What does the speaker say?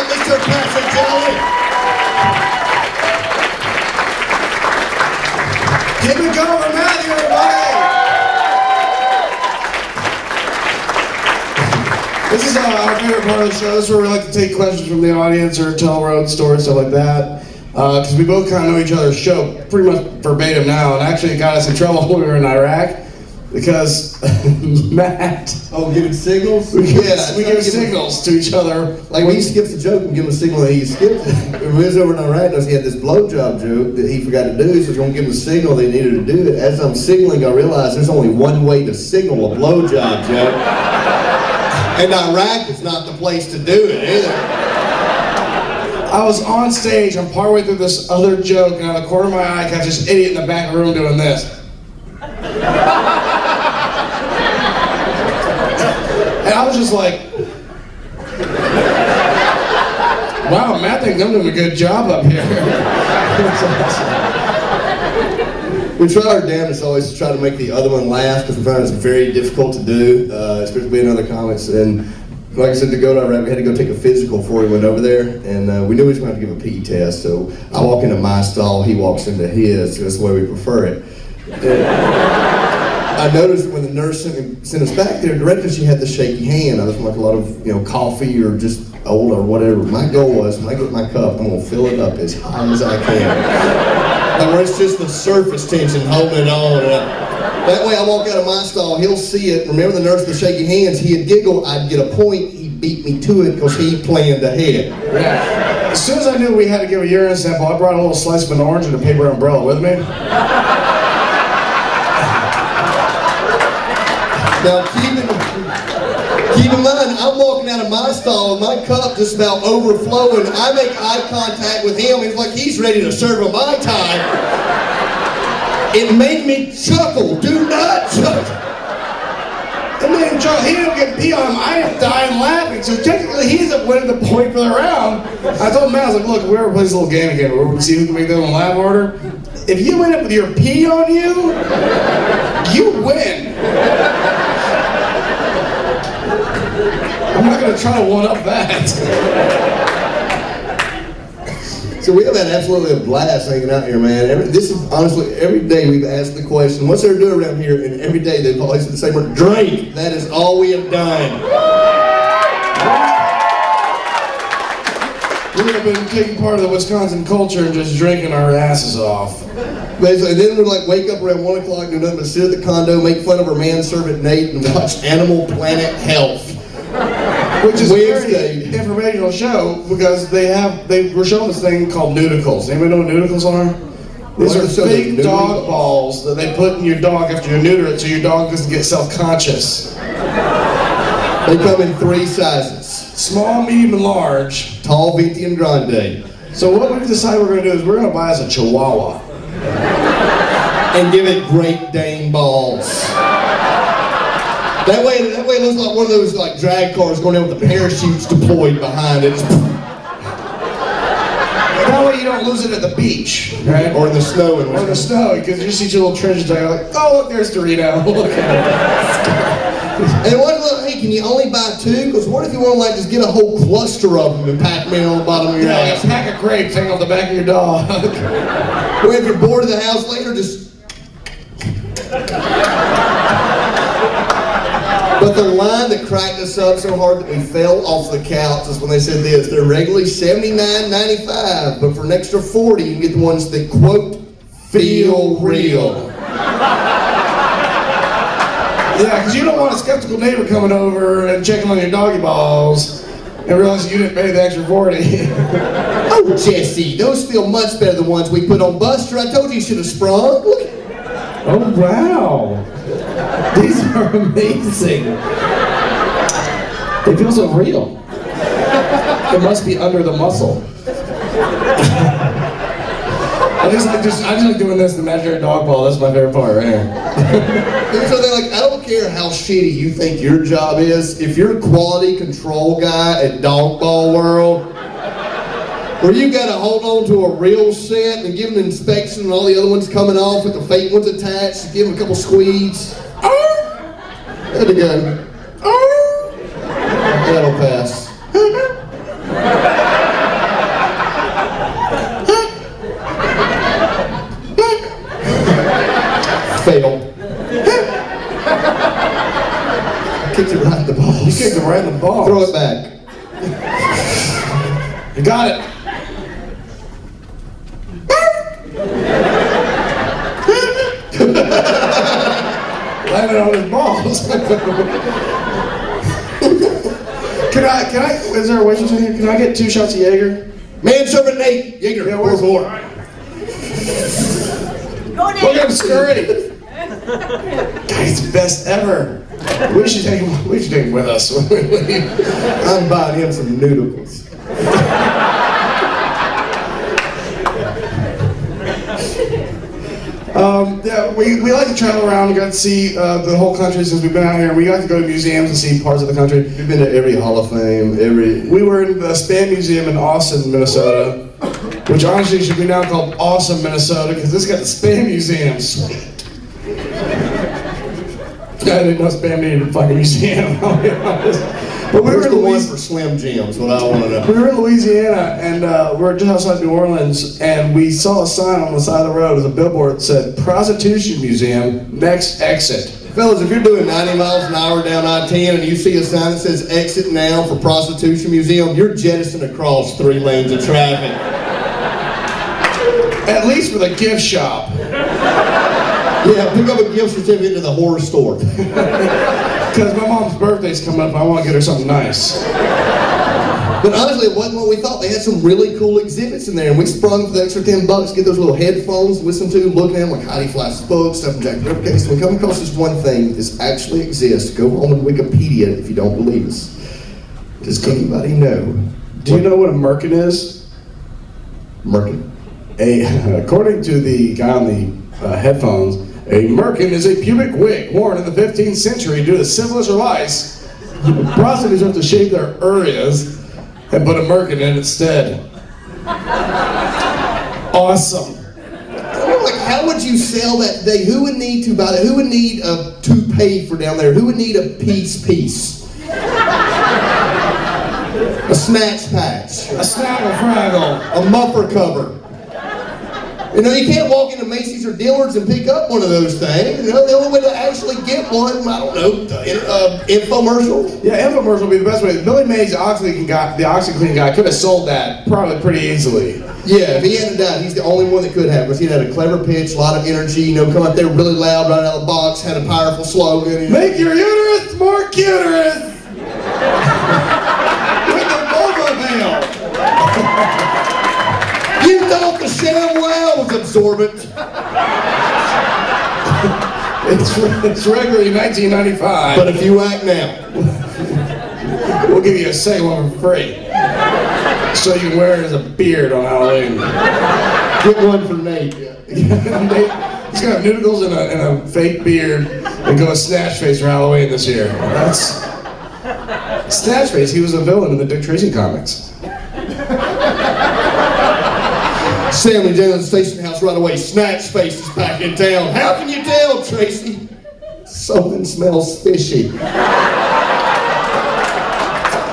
welcome Mr. Patrick Jelly. Keep it going, Matthew, everybody. This is our favorite part of the show. This is where we like to take questions from the audience or tell road stories, stuff like that. Because we both kind of know each other's show pretty much verbatim now, and actually it got us in trouble when we were in Iraq because Matt. Oh, giving signals? We give signals to each other. Like when he skips a joke and give him a signal that he skipped it. When we was over in Iraq, he had this blowjob joke that he forgot to do, so he was going to give him a signal they needed to do it. As I'm signaling, I realized there's only one way to signal a blowjob joke. And Iraq is not the place to do it either. I was on stage, I'm partway through this other joke, and out of the corner of my eye, I catch this idiot in the back of the room doing this. And I was just like, wow, Matt thinks I'm doing a good job up here. We try our damnedest always to try to make the other one laugh, because we find it's very difficult to do, especially being other comics. And like I said, to go to Iraq, we had to go take a physical before we went over there, and we knew we was going to have to give a PE test, so I walk into my stall, he walks into his, so that's the way we prefer it. And I noticed that when the nurse sent us back there, directly she had the shaky hand. I was like a lot of, coffee or just old or whatever. My goal was, when I get my cup, I'm going to fill it up as high as I can. Like where it's just the surface tension holding it on. That way I walk out of my stall, he'll see it. Remember the nurse with the shaky hands, he'd giggle, I'd get a point, he'd beat me to it because he planned ahead. Yeah. As soon as I knew we had to give a urine sample, I brought a little slice of an orange and a paper umbrella with me. Now keep in mind, I'm walking out of my stall and my cup just about overflowing. I make eye contact with him, it's like he's ready to serve a Mai Tai. It made me chuckle. Do not chuckle. It made him chuckle. He didn't get pee on him. I am dying laughing. So technically, he ends up winning the point for the round. I told Matt, I was like, look, we ever play this little game again where we see who can make that one laugh order. If you end up with your pee on you, you win. I'm not going to try to one-up that. So we have had absolutely a blast hanging out here, man. This is honestly, every day we've asked the question, what's there to do around here? And every day they've always said the same word, drink. That is all we have done. We have been taking part of the Wisconsin culture and just drinking our asses off. Basically, then we'd like wake up around 1 o'clock, do nothing but sit at the condo, make fun of our manservant Nate, and watch Animal Planet Health. Which is a very informational show because they were showing this thing called nudicles. Anybody know what nudicles are? These are fake dog balls that they put in your dog after you neuter it so your dog doesn't get self-conscious. They come in 3 sizes. Small, medium, and large. Tall, venti, and grande. So what we've decided we're going to do is we're going to buy us a Chihuahua. And give it Great Dane balls. That way it looks like one of those like drag cars going in with the parachutes deployed behind it. That way you don't lose it at the beach, right? Or in the snow. Or in the snow, because you see your little trenches there, you're like, oh look, there's Dorito. Look at it. And what, hey, can you only buy 2? Because what if you want to like just get a whole cluster of them and pack them in on the bottom of your house? A pack of grapes hang off the back of your dog. Or if you're bored of the house later, just... But the line that cracked us up so hard that we fell off the couch is when they said this. They're regularly $79.95, but for an extra $40, you can get the ones that, quote, feel real. Yeah, because you don't want a skeptical neighbor coming over and checking on your doggy balls and realizing you didn't pay the extra $40. Oh, Jesse, those feel much better than the ones we put on Buster. I told you you should have sprung. Look. Oh, wow. These are amazing. They feel so real. It must be under the muscle. I just like doing this, the imaginary dog ball. That's my favorite part right here. So they're like, I don't care how shitty you think your job is. If you're a quality control guy at Dog Ball World, where you got to hold on to a real set and give them an inspection and all the other ones coming off with the fake ones attached, give them a couple squeeds. There to go. That'll pass. balls. You kicked him right in the balls. Throw it back. You got it. Landed on his balls. Can I, is there a waitress in here? Can I get 2 shots of Jaeger? Man serving Nate. Jaeger. Yeah, where's more? Look at him scurry. Guy's the best ever. We should take him with us when we leave. I'm buying him some noodles. Yeah, we like to travel around. We got to see the whole country since we've been out here. We like to go to museums and see parts of the country. We've been to every Hall of Fame, We were in the Spam Museum in Austin, Minnesota, which honestly should be now called Awesome, Minnesota, because this got the Spam Museum. Sweet. I didn't know Spam needed a fucking museum, I'll be honest. But we were in the one for Slim Jims, what I want to know. We were in Louisiana, and we were just outside New Orleans, and we saw a sign on the side of the road as a billboard that said, Prostitution Museum, next exit. Fellas, if you're doing 90 miles an hour down I-10 and you see a sign that says exit now for Prostitution Museum, you're jettisoning across 3 lanes of traffic. At least for the gift shop. Yeah, pick up a gift certificate to the horror store. Because my mom's birthday's coming up, I want to get her something nice. But honestly, it wasn't what we thought. They had some really cool exhibits in there, and we sprung for the extra $10 to get those little headphones, listen to, look at them like Heidi Flass's books, stuff from Jack Ripcase. We come across this one thing that actually exists. Go home and Wikipedia it if you don't believe us. Does anybody know? Do you know what a merkin is? Merkin. According to the guy on the headphones, a merkin is a pubic wig worn in the 15th century due to syphilis or lice. Prostitutes have to shave their areas and put a merkin in instead. Awesome. Like, how would you sell that today? Who would need to buy that? Who would need a toupee for down there? Who would need a piece? A snatch patch. A snaggle fraggle. A muffler cover. You know, you can't walk into Macy's or Dillard's and pick up one of those things. You know, the only way to actually get one, I don't know, infomercial. Yeah, infomercial would be the best way. Billy Mays, the OxyClean guy, could have sold that probably pretty easily. Yeah, if he hadn't died, he's the only one that could have, because he had a clever pitch, a lot of energy, you know, come out there really loud right out of the box, had a powerful slogan. You know. Make your uterus more cuterous! With the vulva veil! You thought the ShamWow was absorbent. It's regularly $19.95. But if you act now, we'll give you a second one for free. So you can wear it as a beard on Halloween. Get one for Nate. He's gonna have nudicles and a fake beard and go a Snatch Face for Halloween this year. That's Snatch Face. He was a villain in the Dick Tracy comics. Sam and Jay at the station house right away. Snatch Face is back in town. How can you tell, Tracy? Something smells fishy.